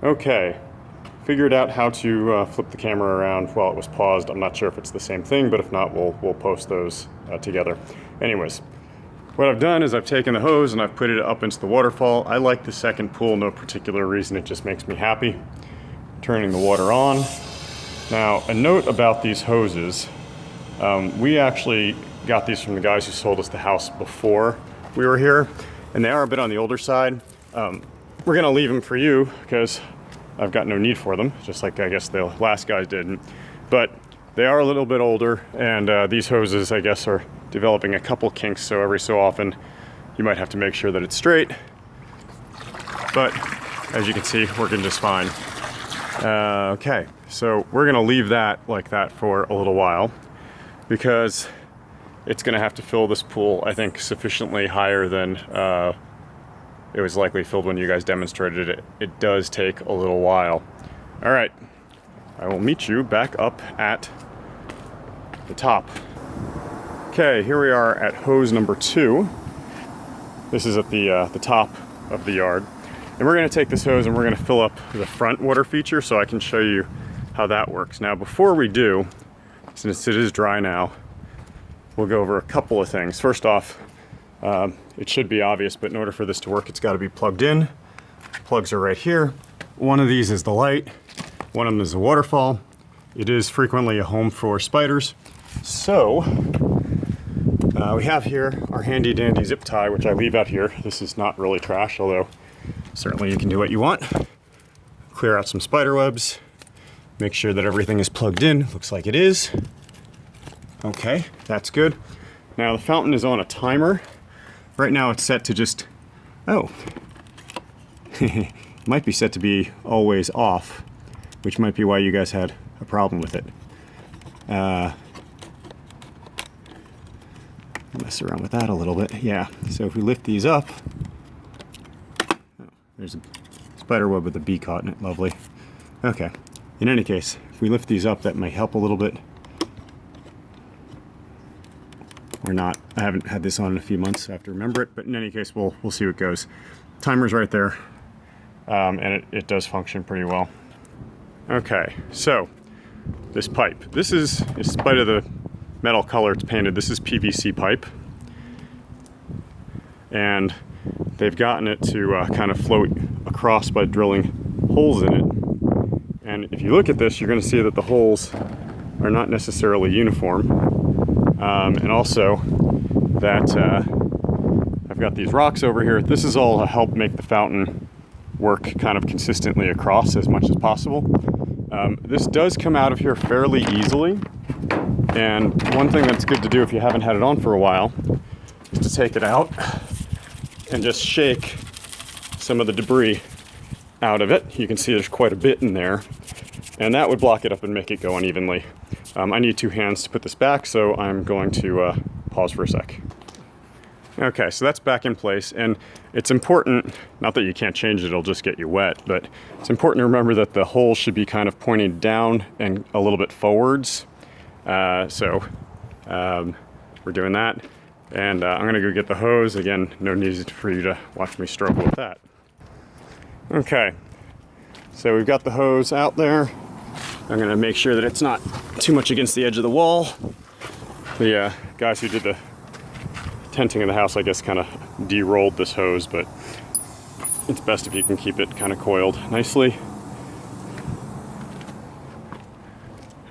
Okay, figured out how to flip the camera around while it was paused. I'm not sure if it's the same thing, but if not, we'll post those together. Anyways, what I've done is I've taken the hose and I've put it up into the waterfall. I like the second pool, no particular reason, it just makes me happy. Turning the water on. Now, a note about these hoses. We actually got these from the guys who sold us the house before we were here, and they are a bit on the older side. We're gonna leave them for you because I've got no need for them, just like I guess the last guys did. But they are a little bit older, and these hoses, I guess, are developing a couple kinks, so every so often you might have to make sure that it's straight. But as you can see, working just fine. Okay, so we're gonna leave that like that for a little while because it's gonna have to fill this pool, I think, sufficiently higher than it was likely filled when you guys demonstrated it. It does take a little while. All right, I will meet you back up at the top. Okay, here we are at hose number 2. This is at the top of the yard. And we're gonna take this hose and we're gonna fill up the front water feature so I can show you how that works. Now, before we do, since it is dry now, we'll go over a couple of things. First off, it should be obvious, but in order for this to work, it's got to be plugged in. Plugs are right here. One of these is the light. One of them is the waterfall. It is frequently a home for spiders. So we have here our handy dandy zip tie, which I leave out here. This is not really trash, although certainly you can do what you want. Clear out some spider webs. Make sure that everything is plugged in. Looks like it is. Okay, that's good. Now the fountain is on a timer. Right now it's set to just, it might be set to be always off, which might be why you guys had a problem with it. Mess around with that a little bit. Yeah, so if we lift these up, there's a spider web with a bee caught in it, lovely. Okay, in any case, if we lift these up, that may help a little bit. Or not. I haven't had this on in a few months, so I have to remember it, but in any case, we'll see what goes. Timer's right there, and it does function pretty well. Okay, so this pipe. This is, in spite of the metal color it's painted, this is PVC pipe. And they've gotten it to kind of float across by drilling holes in it. And if you look at this, you're going to see that the holes are not necessarily uniform. And also that I've got these rocks over here. This is all to help make the fountain work kind of consistently across as much as possible. This does come out of here fairly easily. And one thing that's good to do if you haven't had it on for a while is to take it out and just shake some of the debris out of it. You can see there's quite a bit in there, and that would block it up and make it go unevenly. I need 2 hands to put this back, so I'm going to pause for a sec. Okay, so that's back in place, and it's important, not that you can't change it, it'll just get you wet, but it's important to remember that the hole should be kind of pointing down and a little bit forwards. We're doing that, and I'm gonna go get the hose. Again, no need for you to watch me struggle with that. Okay, so we've got the hose out there. I'm gonna make sure that it's not too much against the edge of the wall. The guys who did the tenting of the house, I guess, kind of de-rolled this hose, but it's best if you can keep it kind of coiled nicely.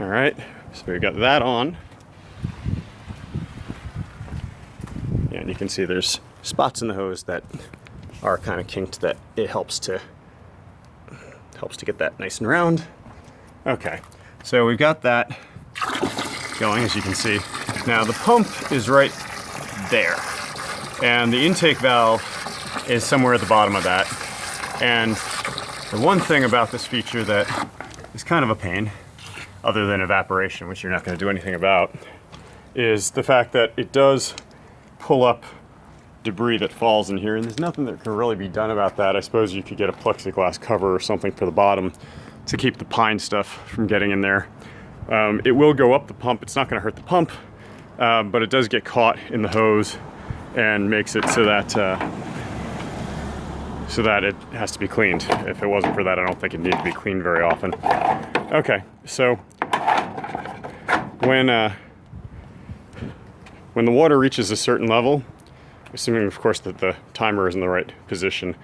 All right, so we got that on. Yeah, and you can see there's spots in the hose that are kind of kinked that it helps to get that nice and round. Okay, so we've got that going, as you can see. Now the pump is right there, and the intake valve is somewhere at the bottom of that. And the one thing about this feature that is kind of a pain, other than evaporation, which you're not going to do anything about, is the fact that it does pull up debris that falls in here, and there's nothing that can really be done about that. I suppose you could get a plexiglass cover or something for the bottom to keep the pine stuff from getting in there. It will go up the pump. It's not going to hurt the pump, but it does get caught in the hose and makes it so that so that it has to be cleaned. If it wasn't for that, I don't think it needed to be cleaned very often. Okay, so when the water reaches a certain level, assuming of course that the timer is in the right position,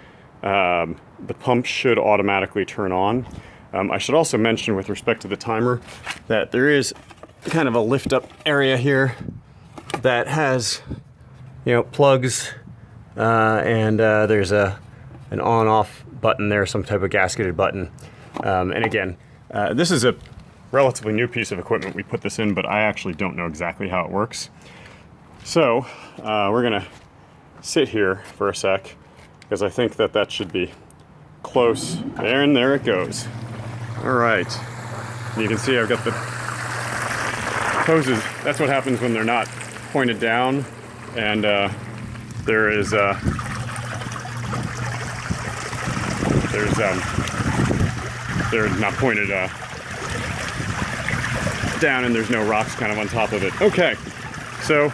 the pump should automatically turn on. I should also mention with respect to the timer that there is kind of a lift up area here that has, plugs, and there's an on-off button there, some type of gasketed button. And again, this is a relatively new piece of equipment. We put this in, but I actually don't know exactly how it works. So we're gonna sit here for a sec because I think that should be close there, and there it goes. All right, you can see I've got the hoses. That's what happens when they're not pointed down, and they're not pointed down, and there's no rocks kind of on top of it. Okay, so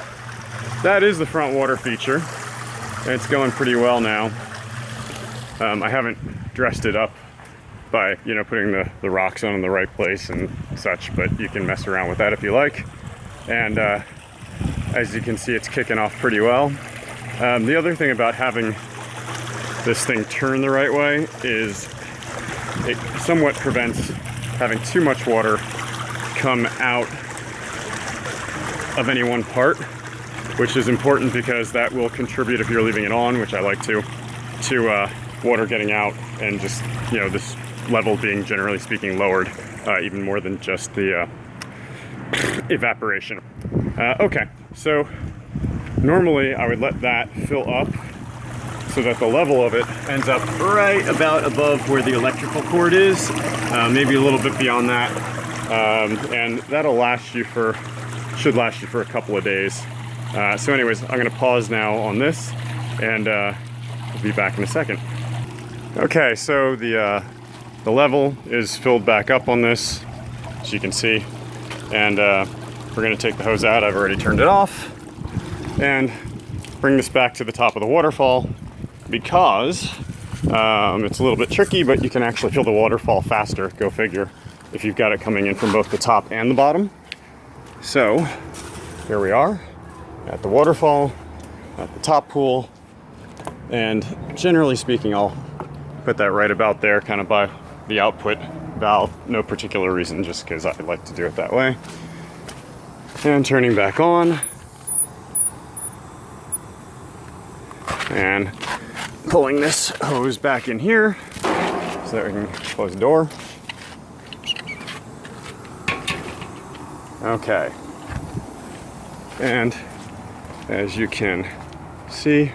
that is the front water feature. It's going pretty well now. I haven't dressed it up by putting the rocks on in the right place and such, but you can mess around with that if you like. And as you can see, it's kicking off pretty well. The other thing about having this thing turn the right way is it somewhat prevents having too much water come out of any one part, which is important because that will contribute, if you're leaving it on, which I like to water getting out and just, this level being, generally speaking, lowered even more than just the evaporation. Okay, so normally I would let that fill up so that the level of it ends up right about above where the electrical cord is, maybe a little bit beyond that, and that'll should last you for a couple of days. So anyways, I'm gonna pause now on this, and we'll be back in a second. Okay, so the level is filled back up on this, as you can see, and we're gonna take the hose out. I've already turned it off, and bring this back to the top of the waterfall because it's a little bit tricky, but you can actually fill the waterfall faster, go figure, if you've got it coming in from both the top and the bottom. So here we are at the waterfall, at the top pool, and generally speaking, I'll put that right about there, kind of by the output valve. No particular reason, just because I like to do it that way. And turning back on, and pulling this hose back in here so that we can close the door. Okay, and as you can see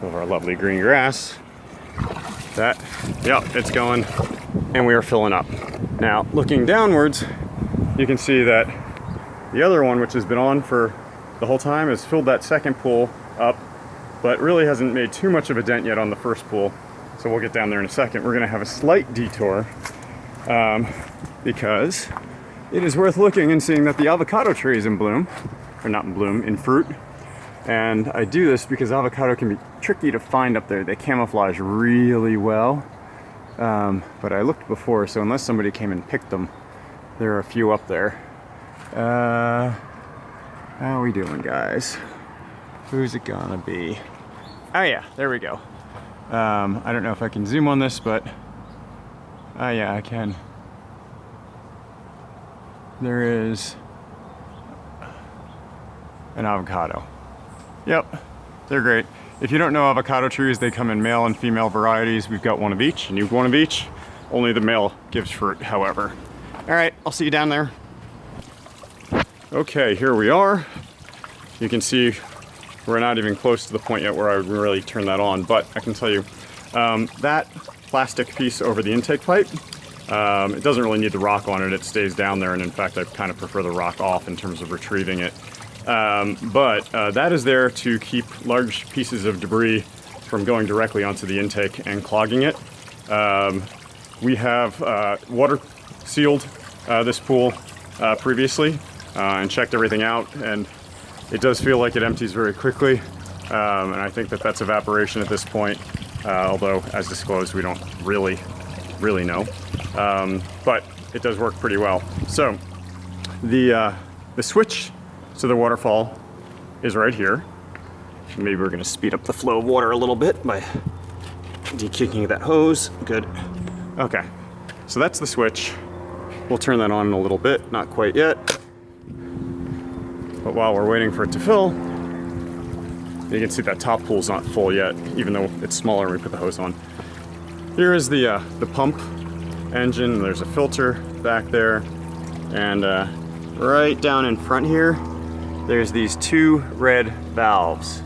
of our lovely green grass, it's going, and we are filling up. Now, looking downwards, you can see that the other one, which has been on for the whole time, has filled that second pool up, but really hasn't made too much of a dent yet on the first pool. So we'll get down there in a second. We're gonna have a slight detour because it is worth looking and seeing that the avocado tree is in bloom, or not in bloom, in fruit. And I do this because avocado can be tricky to find up there. They camouflage really well. But I looked before, so unless somebody came and picked them, there are a few up there. How are we doing, guys? Who's it gonna be? Oh yeah, there we go. I don't know if I can zoom on this, but yeah, I can. There is an avocado. Yep, they're great. If you don't know avocado trees, they come in male and female varieties. We've got one of each, and you've one of each. Only the male gives fruit, however. All right, I'll see you down there. Okay, here we are. You can see we're not even close to the point yet where I would really turn that on, but I can tell you that plastic piece over the intake pipe, it doesn't really need the rock on it. It stays down there, and in fact, I kind of prefer the rock off in terms of retrieving it. But that is there to keep large pieces of debris from going directly onto the intake and clogging it. We have water sealed this pool previously and checked everything out, and it does feel like it empties very quickly, and I think that that's evaporation at this point. although as disclosed, we don't really know. But it does work pretty well. So the switch to the waterfall is right here. Maybe we're gonna speed up the flow of water a little bit by de-kicking that hose. Good. Okay, so that's the switch. We'll turn that on in a little bit, not quite yet. But while we're waiting for it to fill, you can see that top pool's not full yet, even though it's smaller when we put the hose on. Here is the pump engine. There's a filter back there. And right down in front here, there's these two red valves.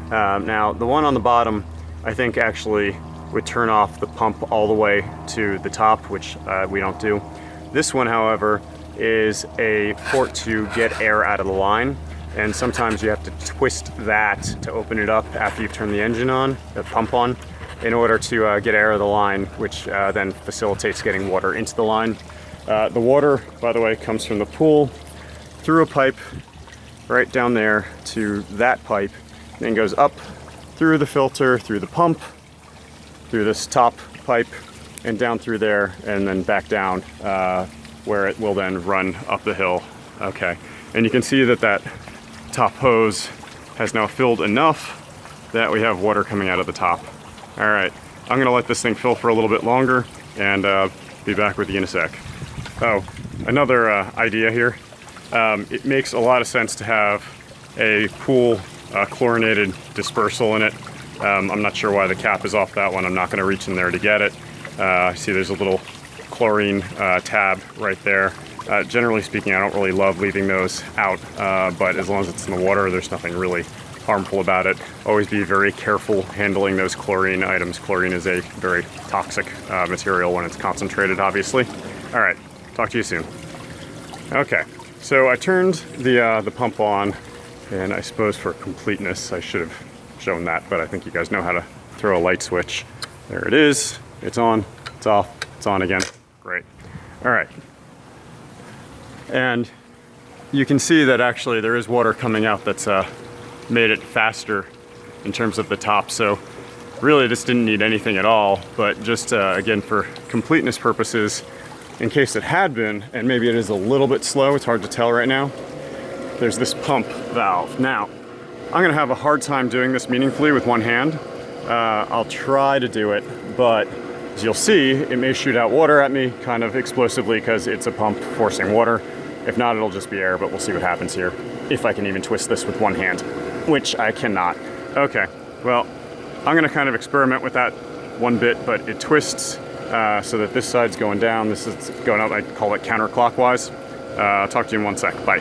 Now, the one on the bottom, I think actually would turn off the pump all the way to the top, which we don't do. This one, however, is a port to get air out of the line. And sometimes you have to twist that to open it up after you've turned the engine on, the pump on, in order to get air out of the line, which then facilitates getting water into the line. The water, by the way, comes from the pool through a pipe right down there to that pipe, then goes up through the filter, through the pump, through this top pipe, and down through there, and then back down where it will then run up the hill. Okay, and you can see that that top hose has now filled enough that we have water coming out of the top. All right, I'm gonna let this thing fill for a little bit longer and be back with you in a sec. Oh, another idea here. It makes a lot of sense to have a pool chlorinated dispersal in it. I'm not sure why the cap is off that one. I'm not gonna reach in there to get it. See there's a little chlorine tab right there. Generally speaking, I don't really love leaving those out, but as long as it's in the water, there's nothing really harmful about it. Always be very careful handling those chlorine items. Chlorine is a very toxic material when it's concentrated, obviously. All right, talk to you soon. Okay, so I turned the pump on, and I suppose for completeness, I should have shown that, but I think you guys know how to throw a light switch. There it is. It's on, it's off, it's on again. Great. All right. And you can see that actually there is water coming out that's made it faster in terms of the top. So really this didn't need anything at all, but just again, for completeness purposes, in case it had been, and maybe it is a little bit slow, it's hard to tell right now, there's this pump valve. Now, I'm gonna have a hard time doing this meaningfully with one hand. I'll try to do it, but as you'll see, it may shoot out water at me kind of explosively because it's a pump forcing water. If not, it'll just be air, but we'll see what happens here. If I can even twist this with one hand, which I cannot. Okay, well, I'm gonna kind of experiment with that one bit, but it twists so that this side's going down, this is going up, I call it counterclockwise. I'll talk to you in one sec, bye.